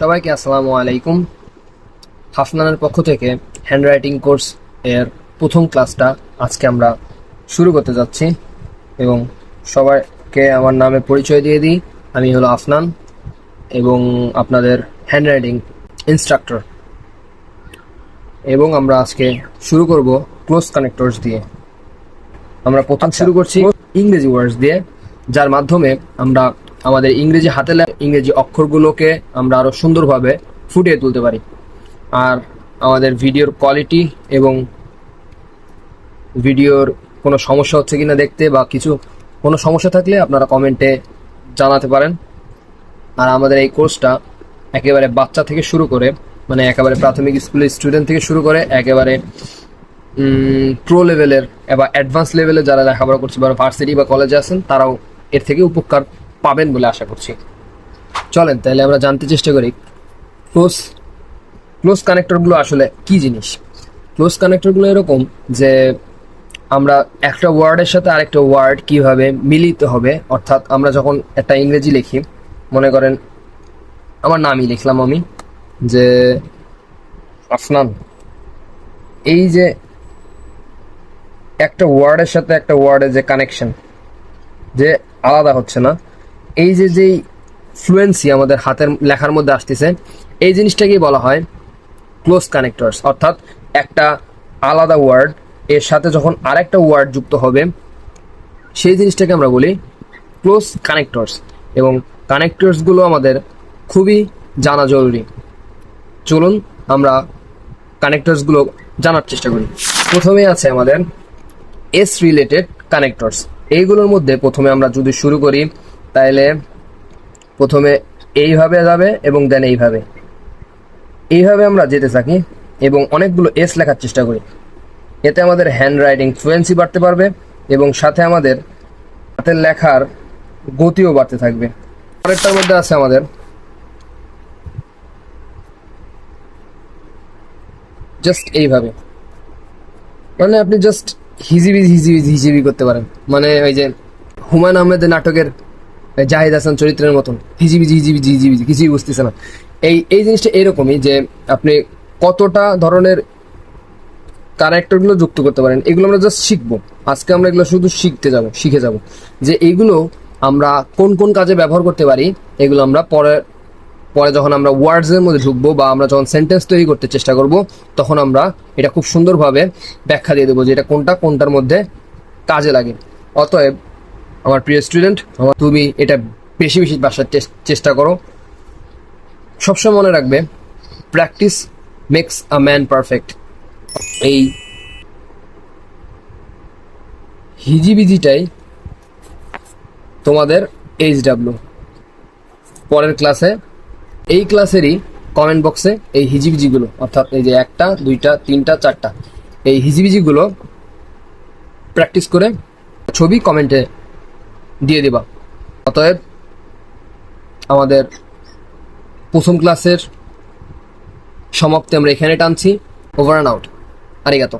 সবাইকে আসসালামু আলাইকুম। হাফনানের পক্ষ থেকে হ্যান্ডরাইটিং কোর্স এর প্রথম ক্লাসটা আজকে আমরা শুরু করতে যাচ্ছি এবং সবাইকে আমার নামে পরিচয় দিয়ে দিই। আমি হলো আফনান এবং আপনাদের হ্যান্ডরাইটিং ইনস্ট্রাক্টর, এবং আমরা আজকে শুরু করব ক্লোজ কানেক্টরস দিয়ে। আমরা প্রথম শুরু করছি ইংরেজি ওয়ার্ডস দিয়ে, যার মাধ্যমে আমরা আমাদের ইংরেজি হাতে লেখা ইংরেজি অক্ষরগুলোকে আমরা আরও সুন্দরভাবে ফুটিয়ে তুলতে পারি। আর আমাদের ভিডিওর কোয়ালিটি এবং ভিডিওর কোনো সমস্যা হচ্ছে কিনা দেখতে বা কোনো সমস্যা থাকলে আপনারা কমেন্টে জানাতে পারেন। আর আমাদের এই কোর্সটা একেবারে বাচ্চা থেকে শুরু করে, মানে একেবারে প্রাথমিক স্কুলের স্টুডেন্ট থেকে শুরু করে একেবারে প্রো লেভেলের বা অ্যাডভান্স লেভেলে যারা লেখাপড়া করছে বা ভার্সিটি বা কলেজে আছেন, তারাও এর থেকে উপকার পাবেন বলে আশা করছি। চলেন তাহলে আমরা জানতে চেষ্টা করি ক্লোজ কানেক্টরগুলো আসলে কি জিনিস। ক্লোজ কানেক্টরগুলো এরকম যে আমরা একটা ওয়ার্ডের সাথে আরেকটা ওয়ার্ড কিভাবে মিলিত হবে, অর্থাৎ আমরা যখন একটা ইংরেজি লিখি, মনে করেন আমার নামই লিখলাম আমি যে আফনান, এই যে একটা ওয়ার্ডের সাথে একটা ওয়ার্ডের যে কানেকশন, যে আলাদা হচ্ছে না, এই যেই ফ্লুয়েন্সি আমাদের হাতের লেখার মধ্যে আসতেছে, এই জিনিসটাকেই বলা হয় ক্লোজ কানেক্টরস। অর্থাৎ একটা আলাদা ওয়ার্ড এর সাথে যখন আরেকটা ওয়ার্ড যুক্ত হবে, সেই জিনিসটাকে আমরা বলি ক্লোজ কানেক্টরস। এবং কানেক্টরসগুলো আমাদের খুবই জানা জরুরি। চলুন আমরা কানেক্টরসগুলো জানার চেষ্টা করি। প্রথমে আছে আমাদের এস রিলেটেড কানেক্টরস। এইগুলোর মধ্যে প্রথমে আমরা যদি শুরু করি, তাহলে প্রথমে এইভাবে যাবে এবং দেন এইভাবে আমরা যেতে থাকি এবং অনেকগুলো এস লেখার চেষ্টা করি। এতে আমাদের হ্যান্ড রাইটিং ফ্লুয়েন্সি বাড়তে পারবে এবং সাথে আমাদের হাতের লেখার গতিও বাড়তে থাকবে। পরেরটার মধ্যে আছে আমাদের জাস্ট এইভাবে, মানে আপনি জাস্ট হিজিবি করতে পারেন। মানে ওই যে হুমায়ুন আহমেদের নাটকের জাহিদ হাসান চরিত্রের মতন হিজিবি কিছুই বুঝতেছে না। এই জিনিসটা এরকমই যে আপনি কতটা ধরনের কানেক্টরগুলো যুক্ত করতে পারেন, এগুলো আমরা জাস্ট শিখবো। আজকে আমরা এগুলো শুধু শিখে যাব যে এইগুলো আমরা কোন কোন কাজে ব্যবহার করতে পারি। এগুলো আমরা পরে যখন আমরা ওয়ার্ডসের মধ্যে ঢুকবো বা আমরা যখন সেন্টেন্স তৈরি করতে চেষ্টা করব, তখন আমরা এটা খুব সুন্দরভাবে ব্যাখ্যা দিয়ে দেবো যে এটা কোনটার মধ্যে কাজে লাগে। অতএব আমার প্রিয় স্টুডেন্ট, তুমি এটা বেশি বাসার চেষ্টা করো। সবসময় মনে রাখবে, practice makes a man perfect. এই হিজিবিজিটাই তোমাদের HW। পরের ক্লাসে এই ক্লাসেরই কমেন্ট বক্সে এই হিজিবিজিগুলো, অর্থাৎ এই যে 1টা 2টা 3টা 4টা এই হিজিবিজিগুলো প্র্যাকটিস করে ছবি কমেন্টে দিয়ে দেবা। অতএব আমাদের প্রথম ক্লাসের সমাপ্তি আমরা এখানে টানছি। Over and out. আরিগাতো।